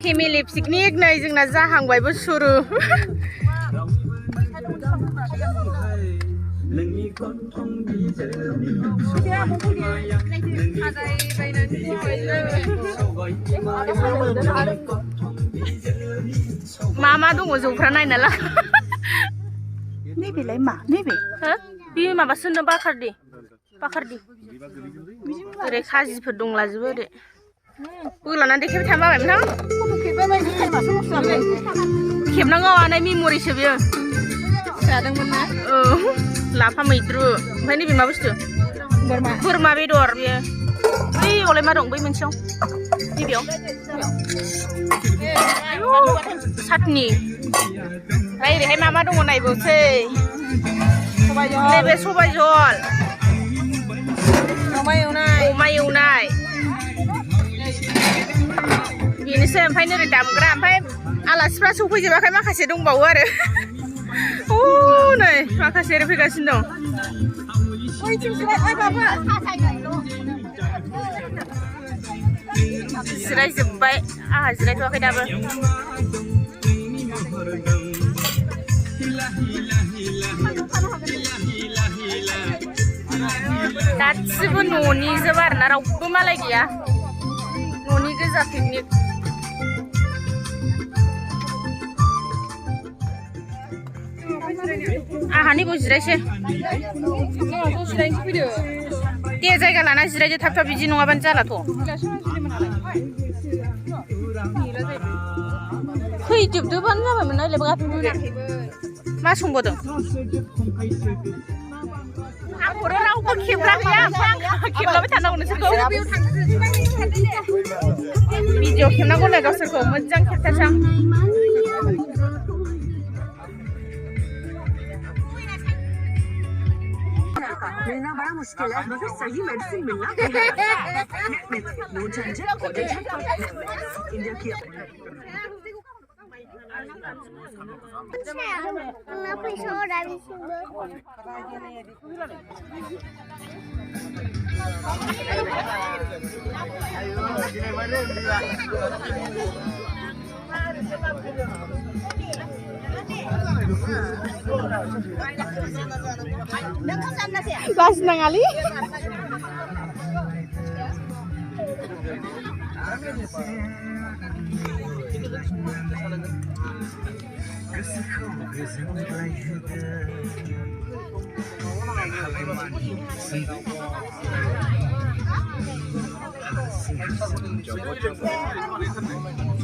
Family picnic नै जोंना जाहांबायबो सुरु मा दङ जौफ्रा नायना ला नैबेलाय मा नैबे बे माबासोनो बाखारदि ओरै खाजिफोर दंलाजोबो ओरै बोलानानै देखायबाय थानो बाबाय खेबनांगौ आनै मेम'रिसो बेयो जादोंमोन ना औ लाफा मैद्रु ओमफ्राय नैबे मा बुस्थु बोरमा बेदर बेयो बैयावलाय मा दं बै मोनसेयाव नैबेयाव सातनि ओमफ्राय ओरैहाय मा दङ नायबावसै नैबे सबाय जल अमा एवनाय बेनोसै ओमफ्राय ओरै दामग्रा ओमफ्राय आलासिफ्रा सफैजोबाखै माखासे दंबावो आरो नै माखासे ओरै फैगासिनो दं जिरायजोब्बाय आंहा जिरायथ'वाखै दाबो गासिबो न'निजोब आरोना रावबो मालाय गैया न'नि गोजा पिकनिक आंहा नैबाव जिरायसै दे जायगा लाना जिरायदो थाब थाब बिदि नङाबानो जालाथ' फैजोबदोबानो जाबायमोन ना मा संबावदों आं हरो रावबो खेबग्रा गैया खेबलाबाय थानांगौ नोंसोरखौ भिडिअ खेबनांगौ नो गावसोरखौ मोजां खेबथारसां मिलना बड़ा मुश्किल है मगर सही मेडिसिन मिलना नो झंझट और इंडिया की Langsung ngali.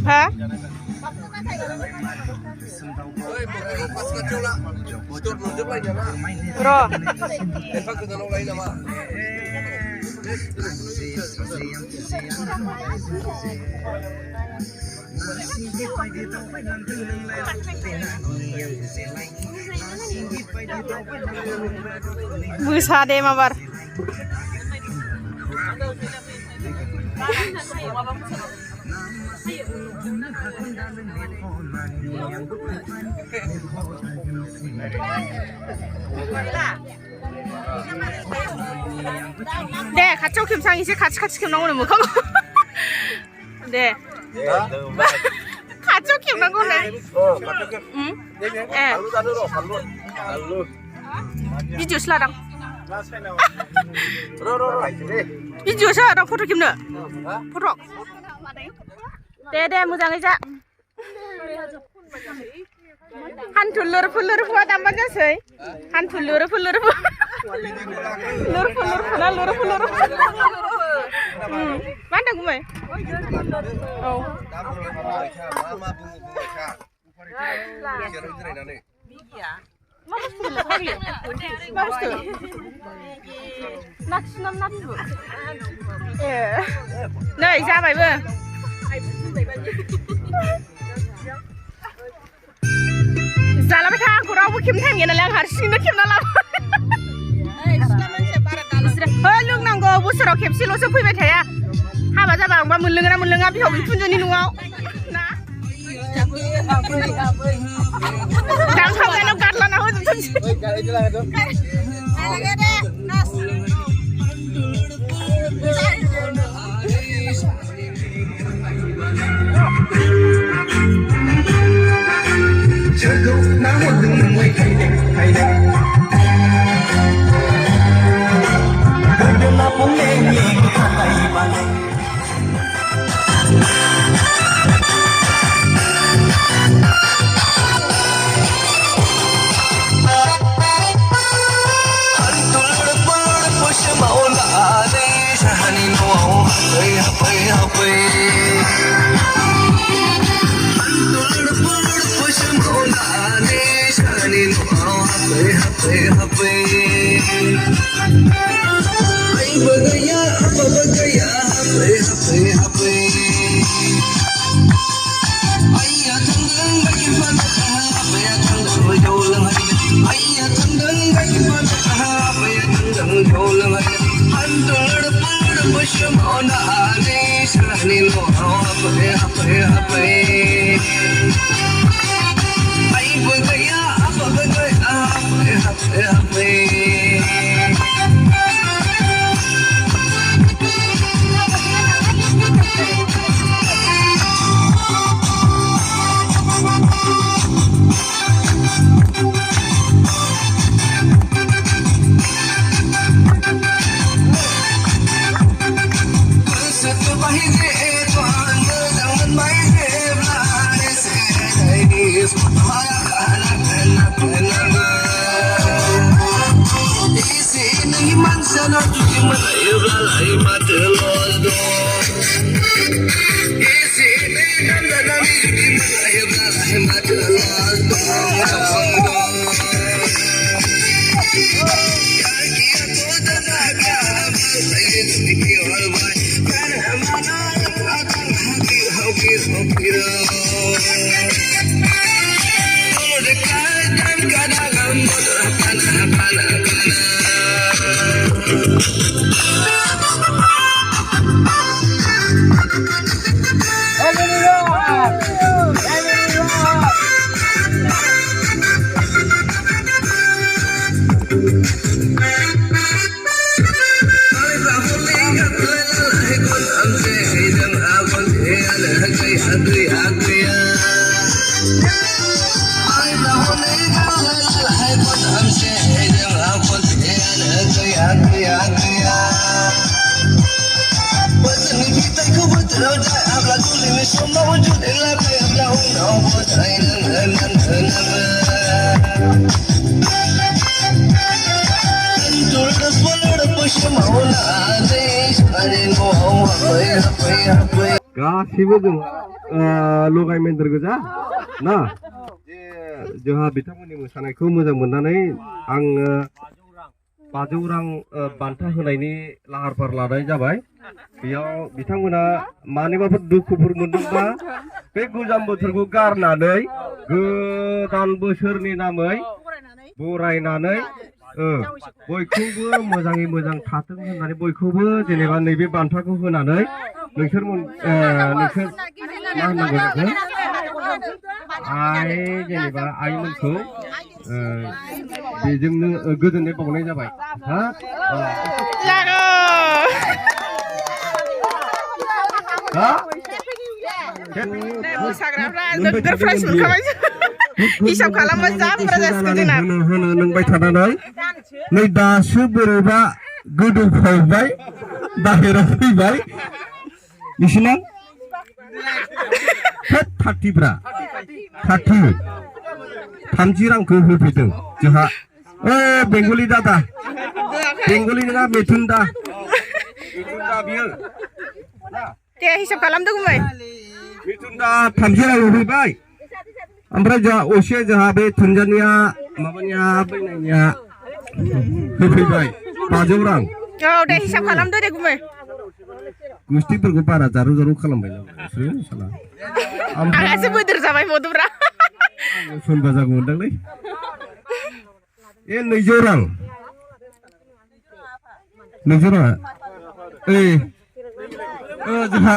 Hah? Bro. Bisa deh mabar. deh kacau kimsang isi kacau kimnang udah muka deh kacau kimnang udah video seladang video seladang foto kimna foto deh moजाङै जा Hantul lur buat apa sih? Hantul lur Mana gue? Oh. Này ra mày bơ. Jalan apa aku rawu kim tang yana lang harsing kim na lam. Lu nanggo busur kim silo so fui bae ya. Haba jaba ba munlenga bi hobi punjoni nuau. Na. Kang khau ga no katla na ho tunji. Nas. गासिबो जों लगायमोन्देर गोजा ना जोंहा बिथांमोननि मोसानायखौ मोजां मोननानै आङो 500 रां बान्था होनायनि लाहार फाहार लानाय जाबाय बेयाव बिथांमोना मानिबाफोर दुखुफोर मोनदोंबा बे गोजाम बोथोरखौ गारनानै गोदान बोसोरनि नामै बरायनानै बयखौबो मोजाङै मोजां थाथों होननानै बयखौबो जेनेबा नैबे बान्थाखौ होनानै नोंसोर मा होननांगौ बेखौ जेनेबा आइमोनखौ बेजोंनो गोजोननाय बावनाय जाबाय हा हिसाब खालामबा जा बुरजा जासिगोन जोंना होनो नोंबाय थानानै नै दासो बोरैबा गोदौफावबाय बाहेराव फैबाय बिसिना 30 रांखौ होफैदों जोंहा बेंगलि दादा बेंगलि नङा मेथुनदा बियो दे हिसाब खालामदों गुमै मेथुनदा 30 रां होफैबाय ओमफ्राय जोंहा असे जोंहा बे थुनजानिया माबानिया बैनायनिया होफैबाय 500 रां औ दे हिसाब खालामदो दे गुमै गुस्थिफोरखौ बारा जारु जारु खालामबाय आंहासो बोदोर जाबाय मधुरा सोरबा जागौ मोनदांलै 200 रां 200 रां जोंहा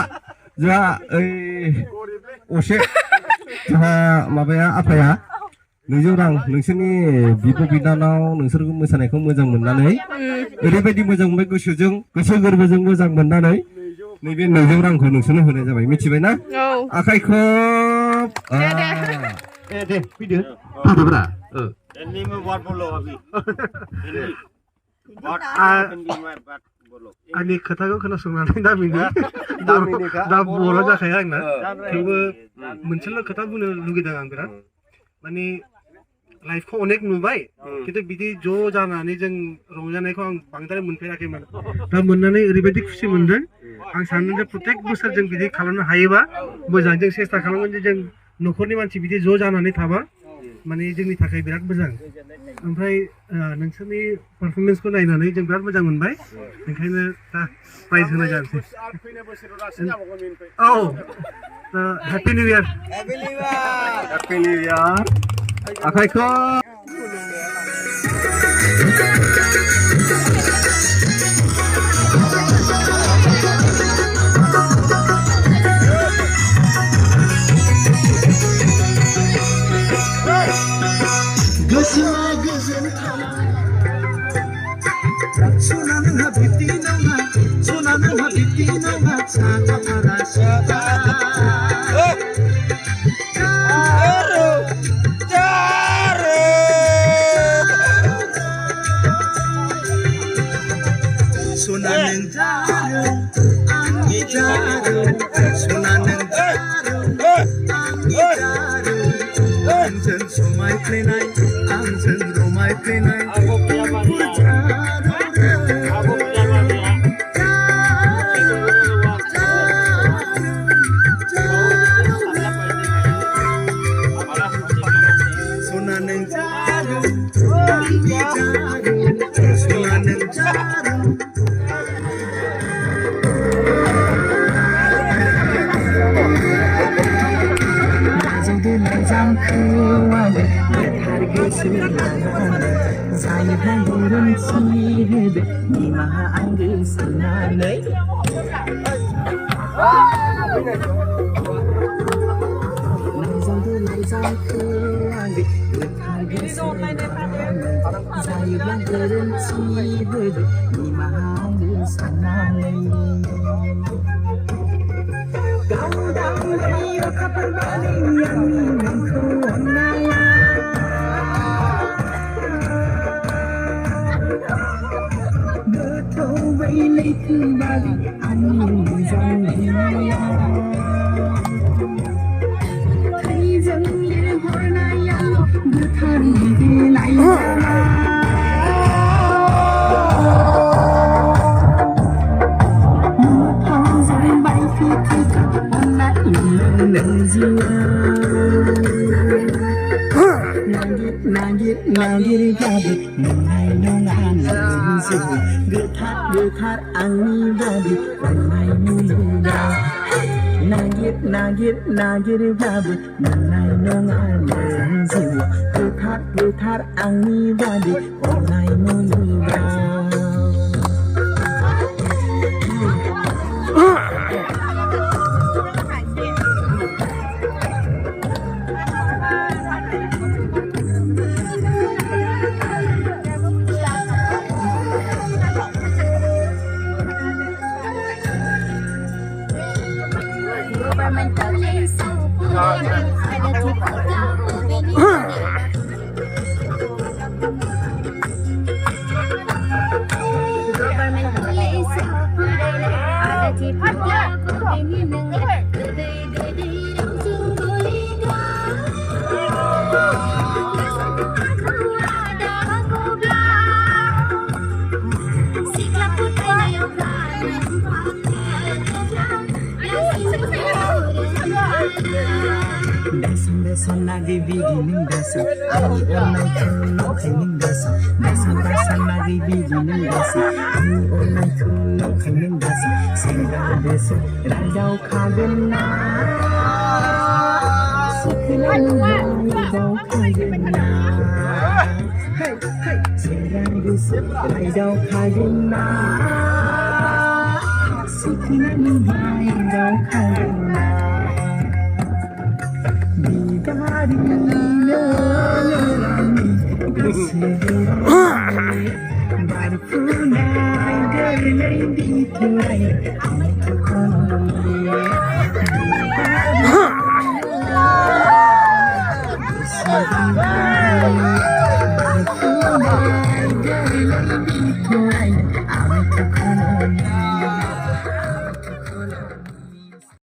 असे जोंहा माबाया आफाया 200 रां नोंसोरनि बिब' बिनानाव नोंसोरखौ मोसानायखौ मोजां मोननानै ओरैबायदि मोजां मोनबाय गोसोजों गोसो गोरबोजों मोजां मोननानै नैबे 200 रांखौ नोंसोरनो होनाय जाबाय मिथिबायना आखाइखौ दे फैदो फैदोब्रा आंनि खोथाखौ खोनासंनानै दा बर'आ जाखाया आंना थेवबो मोनसेल' खोथा बुंनो लुगैदों आं बिराद माने लाइफखौ अनेक नुबाय खिन्थु बिदि ज' जानानै जों रंजानायखौ आं बांद्राय मोनफेराखैमोन दा मोननानै ओरैबायदि खुसि मोनदों आं सानदों जे प्रत्येक बोसोर जों बिदि खालामनो हायोबा मोजां जों सेस्था खालामगोन जे जों न'खरनि मानसि बिदि ज' जानानै थाबा माने जोंनि थाखाय बिराद मोजां ओमफ्राय नोंसोरनि पारफरमेन्सखौ नायनानै जों बिराद मोजां मोनबाय ओंखायनो दा प्राइज होनाय जानोसै औ happy new year happy new year आखाइखौ Bye.